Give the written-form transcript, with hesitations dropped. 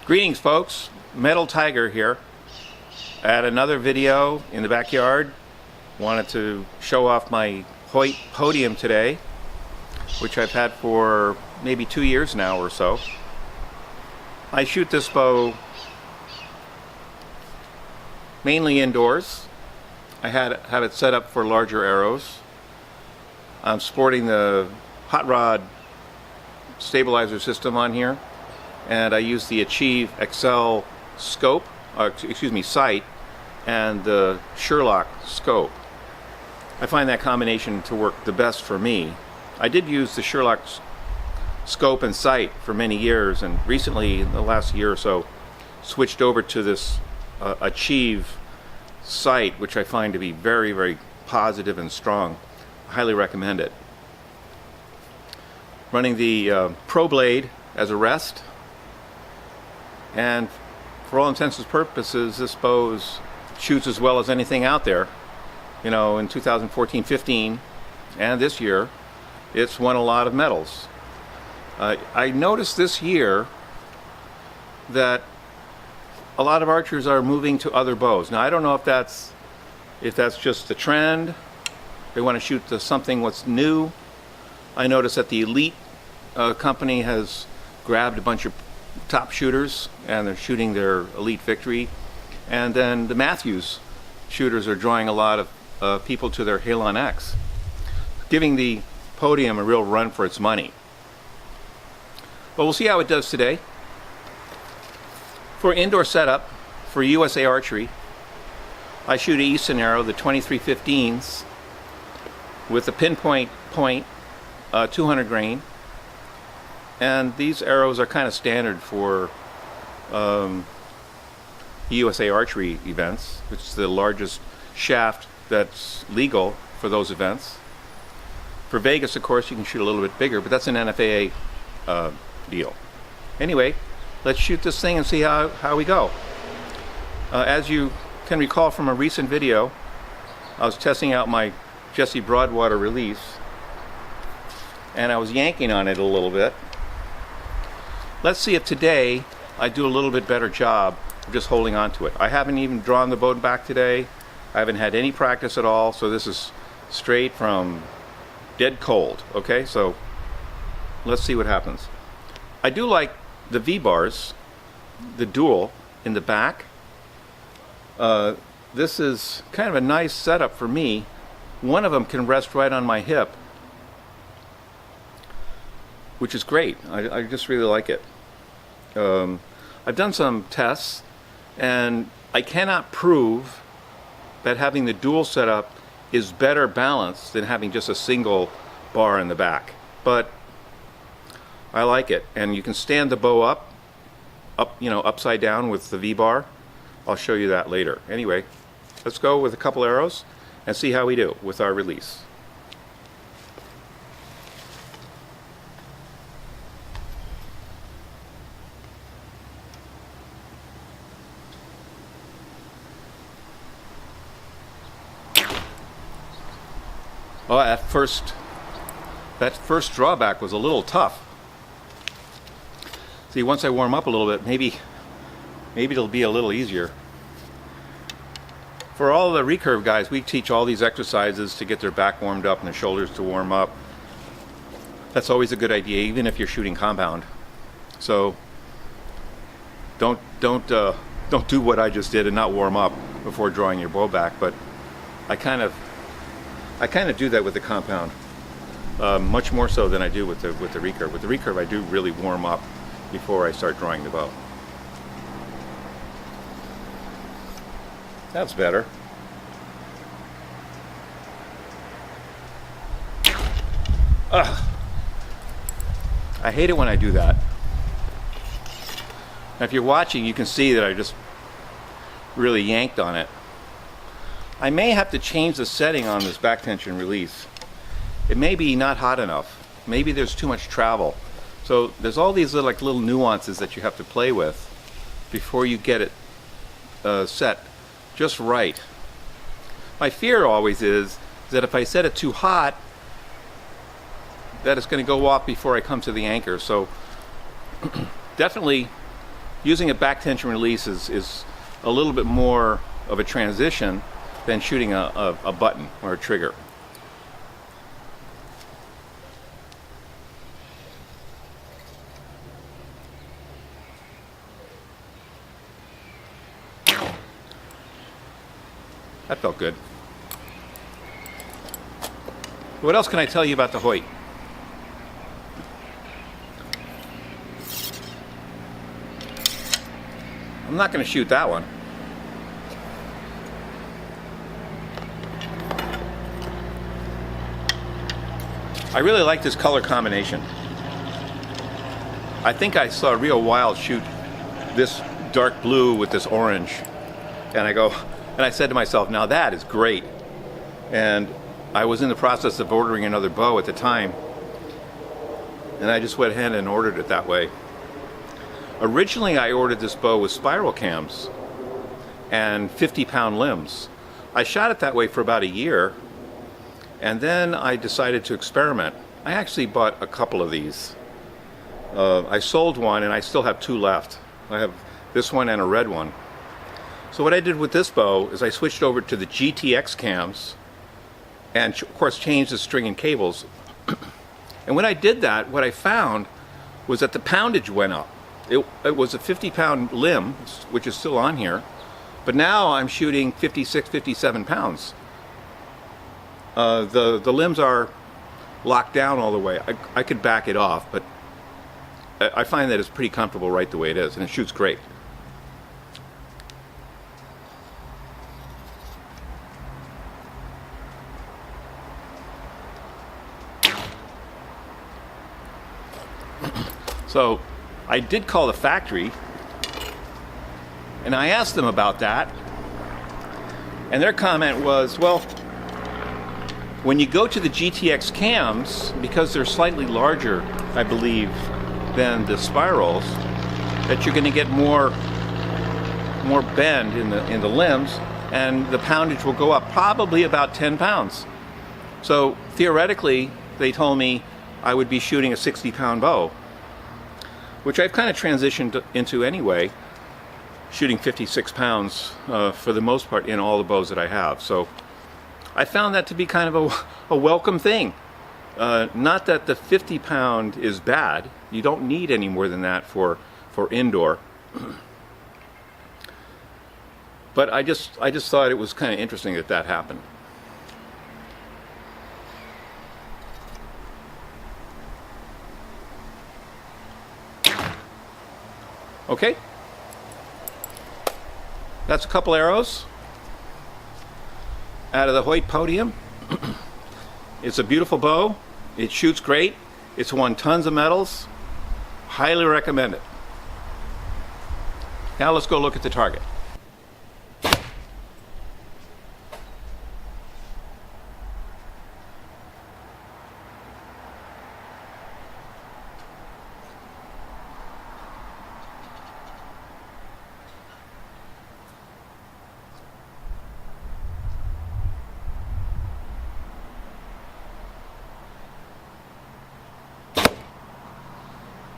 Greetings folks, Metal Tiger here at another video in the backyard. Wanted to show off my Hoyt Podium today, which I've had for maybe 2 years now or so. I shoot this bow mainly indoors. I have it set up for larger arrows. I'm sporting the hot rod stabilizer system on here, and I use the Achieve XL scope, sight, and the Sherlock scope. I find that combination to work the best for me. I did use the Sherlock scope and sight for many years, and recently, in the last year or so, switched over to this Achieve sight, which I find to be very, very positive and strong. I highly recommend it. Running the Pro Blade as a rest, and for all intents and purposes, this bow shoots as well as anything out there. You know, in 2014-15 and this year, it's won a lot of medals. I noticed this year that a lot of archers are moving to other bows. Now, I don't know if that's just the trend. They want to shoot something what's new. I noticed that the Elite company has grabbed a bunch of top shooters and they're shooting their Elite Victory, and then the Matthews shooters are drawing a lot of people to their Halon X, giving the Podium a real run for its money. But we'll see how it does today. For indoor setup for USA Archery, I shoot a Easton arrow, the 2315s, with a pinpoint point, 200 grain. And these arrows are kind of standard for USA Archery events, which is the largest shaft that's legal for those events. For Vegas, of course, you can shoot a little bit bigger, but that's an NFAA deal. Anyway, let's shoot this thing and see how we go. As you can recall from a recent video, I was testing out my Jesse Broadwater release, and I was yanking on it a little bit. Let's see if today I do a little bit better job of just holding on to it. I haven't even drawn the bow back today. I haven't had any practice at all, so this is straight from dead cold. Okay, so let's see what happens. I do like the V-bars, the dual in the back. This is kind of a nice setup for me. One of them can rest right on my hip, which is great. I just really like it. I've done some tests, and I cannot prove that having the dual setup is better balanced than having just a single bar in the back. But I like it, and you can stand the bow up, upside down with the V-bar. I'll show you that later. Anyway, let's go with a couple arrows and see how we do with our release. Oh, that first drawback was a little tough. See, once I warm up a little bit, maybe it'll be a little easier. For all the recurve guys, we teach all these exercises to get their back warmed up and their shoulders to warm up. That's always a good idea, even if you're shooting compound. So don't do what I just did and not warm up before drawing your bow back. But I kind of do that with the compound, much more so than I do with the recurve. With the recurve, I do really warm up before I start drawing the bow. That's better. Ugh. I hate it when I do that. Now, if you're watching, you can see that I just really yanked on it. I may have to change the setting on this back tension release. It may be not hot enough. Maybe there's too much travel. So there's all these little nuances that you have to play with before you get it set just right. My fear always is that if I set it too hot, that it's going to go off before I come to the anchor. So definitely using a back tension release is a little bit more of a transition than shooting a button or a trigger. That felt good. What else can I tell you about the Hoyt? I'm not going to shoot that one. I really like this color combination. I think I saw Real Wild shoot this dark blue with this orange. And I said to myself, now that is great. And I was in the process of ordering another bow at the time. And I just went ahead and ordered it that way. Originally, I ordered this bow with spiral cams and 50-pound limbs. I shot it that way for about a year. And then I decided to experiment. I actually bought a couple of these. I sold one and I still have two left. I have this one and a red one. So what I did with this bow is I switched over to the GTX cams and of course changed the string and cables. And when I did that, what I found was that the poundage went up. It was a 50-pound limb, which is still on here, but now I'm shooting 56, 57 pounds. The limbs are locked down all the way. I could back it off, but I find that it's pretty comfortable right the way it is, and it shoots great. So I did call the factory, and I asked them about that, and their comment was, well, when you go to the GTX cams, because they're slightly larger, I believe, than the spirals, that you're going to get more bend in the limbs, and the poundage will go up probably about 10 pounds. So theoretically, they told me I would be shooting a 60-pound bow, which I've kind of transitioned into anyway, shooting 56 pounds for the most part in all the bows that I have. So I found that to be kind of a welcome thing. Not that the 50-pound is bad. You don't need any more than that for indoor. But I just thought it was kind of interesting that that happened. Okay, that's a couple arrows out of the Hoyt Podium. It's a beautiful bow. It shoots great. It's won tons of medals. Highly recommend it. Now let's go look at the target.